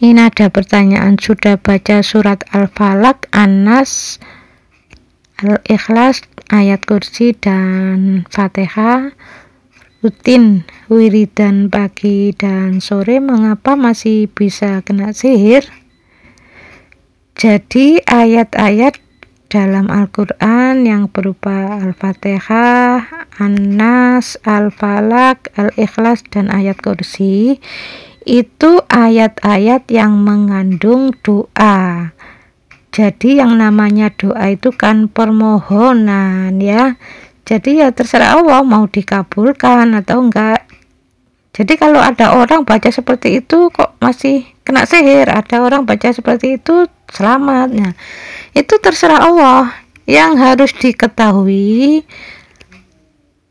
Ini ada pertanyaan, sudah baca surat Al-Falaq, An-Nas, Al-Ikhlas, ayat kursi, dan Fatihah rutin wiridan pagi dan sore, mengapa masih bisa kena sihir? Jadi ayat-ayat dalam Al-Quran yang berupa Al-Fatihah, An-Nas, Al-Falaq, Al-Ikhlas, dan ayat kursi itu ayat-ayat yang mengandung doa. Jadi yang namanya doa itu kan permohonan ya. Jadi ya terserah Allah mau dikabulkan atau enggak. Jadi kalau ada orang baca seperti itu kok masih kena sihir, ada orang baca seperti itu selamat. Nah, itu terserah Allah. Yang harus diketahui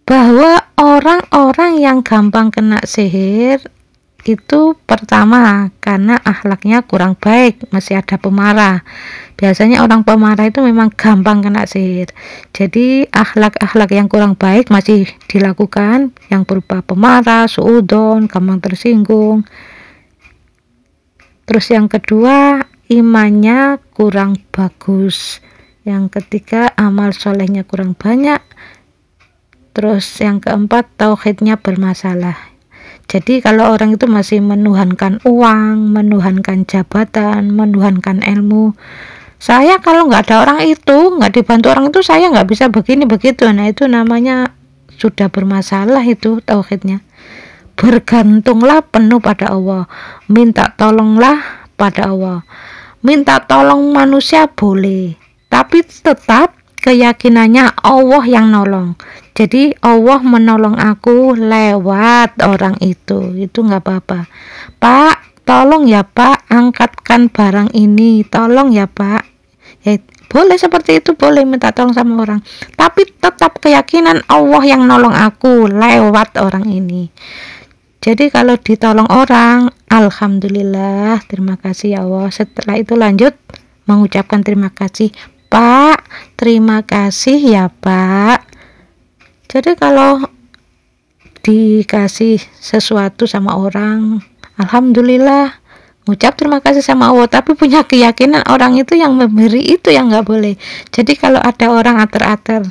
bahwa orang-orang yang gampang kena sihir itu pertama karena akhlaknya kurang baik, masih ada pemarah. Biasanya orang pemarah itu memang gampang kena sihir. Jadi akhlak-akhlak yang kurang baik masih dilakukan, yang berupa pemarah, suudzon, gampang tersinggung. Terus yang kedua, imannya kurang bagus. Yang ketiga, amal solehnya kurang banyak. Terus yang keempat, tauhidnya bermasalah. Jadi kalau orang itu masih menuhankan uang, menuhankan jabatan, menuhankan ilmu, saya kalau nggak ada orang itu, nggak dibantu orang itu, saya nggak bisa begini begitu. Nah itu namanya sudah bermasalah itu tauhidnya. Bergantunglah penuh pada Allah, minta tolonglah pada Allah. Minta tolong manusia boleh, tapi tetap keyakinannya Allah yang nolong. Jadi Allah menolong aku lewat orang itu nggak apa-apa. Pak, tolong ya Pak, angkatkan barang ini, tolong ya Pak. Ya, boleh seperti itu, boleh minta tolong sama orang, tapi tetap keyakinan Allah yang nolong aku lewat orang ini. Jadi kalau ditolong orang, alhamdulillah, terima kasih ya Allah. Setelah itu lanjut mengucapkan terima kasih, Pak, terima kasih ya Pak. Jadi kalau dikasih sesuatu sama orang, alhamdulillah, ngucap terima kasih sama Allah, tapi punya keyakinan orang itu yang memberi itu yang nggak boleh. Jadi kalau ada orang ater-ater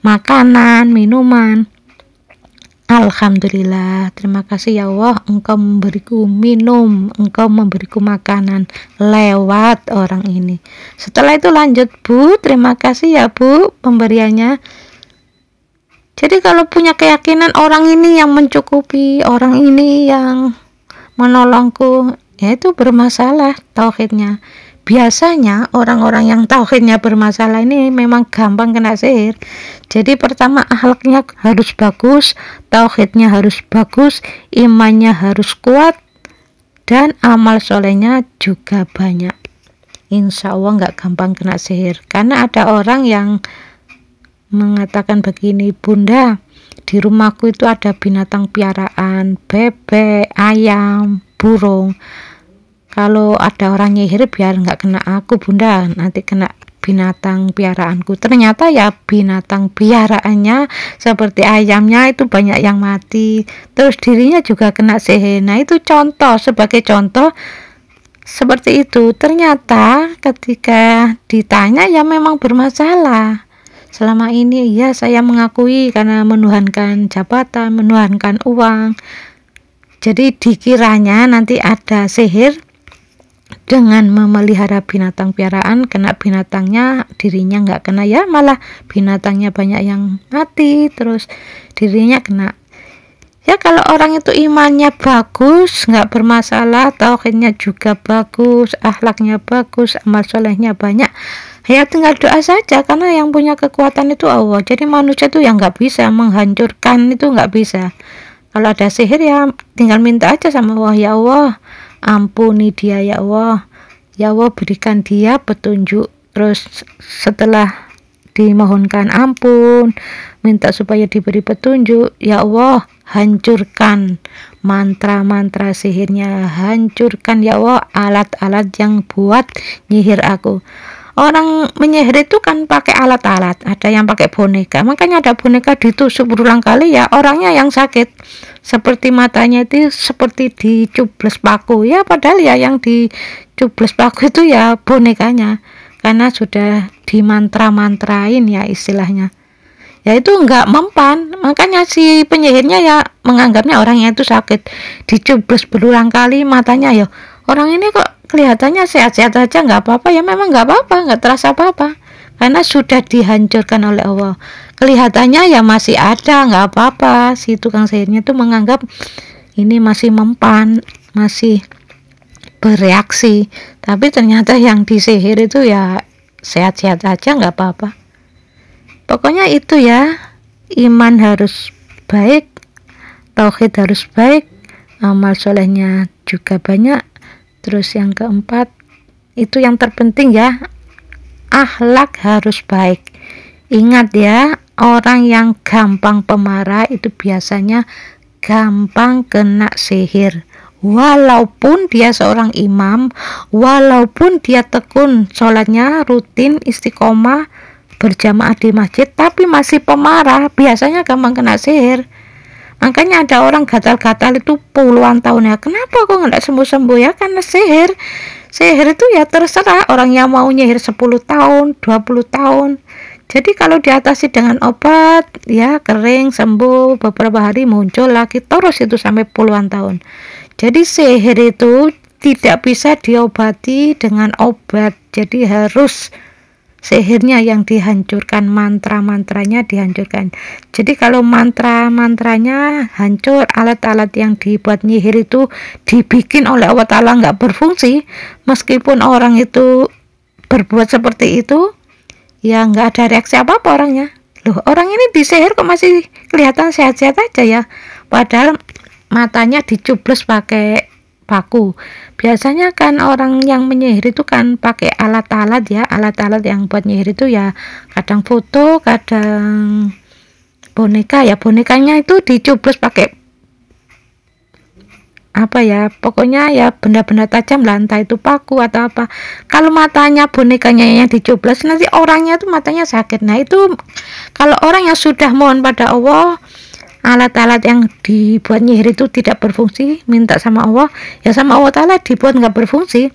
makanan, minuman, alhamdulillah, terima kasih ya Allah, engkau memberiku minum, engkau memberiku makanan lewat orang ini. Setelah itu lanjut, Bu, terima kasih ya Bu pemberiannya. Jadi kalau punya keyakinan orang ini yang mencukupi, orang ini yang menolongku, ya itu bermasalah tauhidnya. Biasanya orang-orang yang tauhidnya bermasalah ini memang gampang kena sihir. Jadi pertama akhlaknya harus bagus, tauhidnya harus bagus, imannya harus kuat, dan amal solehnya juga banyak. Insya Allah nggak gampang kena sihir. Karena ada orang yang mengatakan begini, Bunda, di rumahku itu ada binatang piaraan, bebek, ayam, burung. Kalau ada orang nyihir biar nggak kena aku Bunda, nanti kena binatang piaraanku. Ternyata ya binatang piaraannya seperti ayamnya itu banyak yang mati, terus dirinya juga kena sihir. Nah itu contoh, sebagai contoh seperti itu. Ternyata ketika ditanya ya memang bermasalah. Selama ini ya saya mengakui karena menuhankan jabatan, menuhankan uang. Jadi dikiranya nanti ada sihir dengan memelihara binatang piaraan, kena binatangnya, dirinya nggak kena, ya malah binatangnya banyak yang mati, terus dirinya kena. Ya kalau orang itu imannya bagus, nggak bermasalah, tauhidnya juga bagus, akhlaknya bagus, amal solehnya banyak, ya tinggal doa saja, karena yang punya kekuatan itu Allah. Jadi manusia itu yang nggak bisa menghancurkan, itu nggak bisa. Kalau ada sihir ya tinggal minta aja sama Allah, ya Allah ampuni dia ya Allah, ya Allah berikan dia petunjuk. Terus setelah dimohonkan ampun, minta supaya diberi petunjuk, ya Allah hancurkan mantra-mantra sihirnya, hancurkan ya Allah alat-alat yang buat nyihir aku. Orang menyihir itu kan pakai alat-alat, ada yang pakai boneka, makanya ada boneka ditusuk berulang kali ya orangnya yang sakit. seperti matanya itu seperti dicubles paku ya, padahal ya yang dicubles paku itu ya bonekanya, karena sudah dimantra-mantrain ya istilahnya. Ya itu enggak mempan, makanya si penyihirnya ya menganggapnya orangnya itu sakit, dicubles berulang kali matanya. Ya orang ini kok kelihatannya sehat-sehat aja, nggak apa-apa. Ya memang nggak apa-apa, nggak terasa apa-apa, karena sudah dihancurkan oleh Allah. Kelihatannya ya masih ada, nggak apa-apa. Si tukang sihirnya itu menganggap ini masih mempan, masih bereaksi, tapi ternyata yang disihir itu ya sehat-sehat aja, nggak apa-apa. Pokoknya itu ya, iman harus baik, tauhid harus baik, amal solehnya juga banyak. Terus yang keempat, itu yang terpenting ya, akhlak harus baik. Ingat ya, orang yang gampang pemarah itu biasanya gampang kena sihir. Walaupun dia seorang imam, walaupun dia tekun sholatnya rutin istiqomah berjamaah di masjid, tapi masih pemarah, biasanya gampang kena sihir. Makanya ada orang gatal-gatal itu puluhan tahun ya, kenapa kok nggak sembuh-sembuh ya? Karena sihir itu ya terserah, orang yang mau nyihir 10 tahun 20 tahun. Jadi kalau diatasi dengan obat ya kering, sembuh, beberapa hari muncul lagi terus, itu sampai puluhan tahun. Jadi sihir itu tidak bisa diobati dengan obat, jadi harus sihirnya yang dihancurkan, mantra-mantranya dihancurkan. Jadi kalau mantra-mantranya hancur, alat-alat yang dibuat nyihir itu dibikin oleh Allah Ta'ala nggak berfungsi, meskipun orang itu berbuat seperti itu ya nggak ada reaksi apa-apa orangnya. Loh, orang ini disihir kok masih kelihatan sehat-sehat aja ya, padahal matanya dicubles pakai paku. Biasanya kan orang yang menyihir itu kan pakai alat-alat ya, alat-alat yang buat nyihir itu ya kadang foto, kadang boneka ya, bonekanya itu dicubles pakai apa ya, pokoknya ya benda-benda tajam lah, entah itu paku atau apa. Kalau matanya bonekanya yang dicubles, nanti orangnya tuh matanya sakit. Nah itu kalau orang yang sudah mohon pada Allah, alat-alat yang dibuat nyihir itu tidak berfungsi, minta sama Allah, ya sama Allah Ta'ala dibuat nggak berfungsi.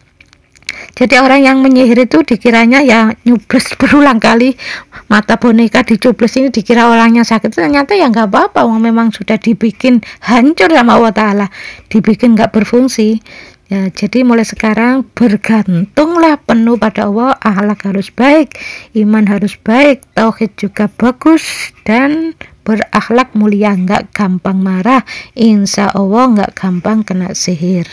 Jadi orang yang menyihir itu dikiranya ya nyubles berulang kali, mata boneka dicubles ini dikira orangnya sakit, ternyata ya nggak apa-apa, memang sudah dibikin hancur sama Allah Ta'ala, dibikin nggak berfungsi. Ya, jadi mulai sekarang bergantunglah penuh pada Allah, akhlak harus baik, iman harus baik, tauhid juga bagus, dan berakhlak mulia, nggak gampang marah, insya Allah nggak gampang kena sihir.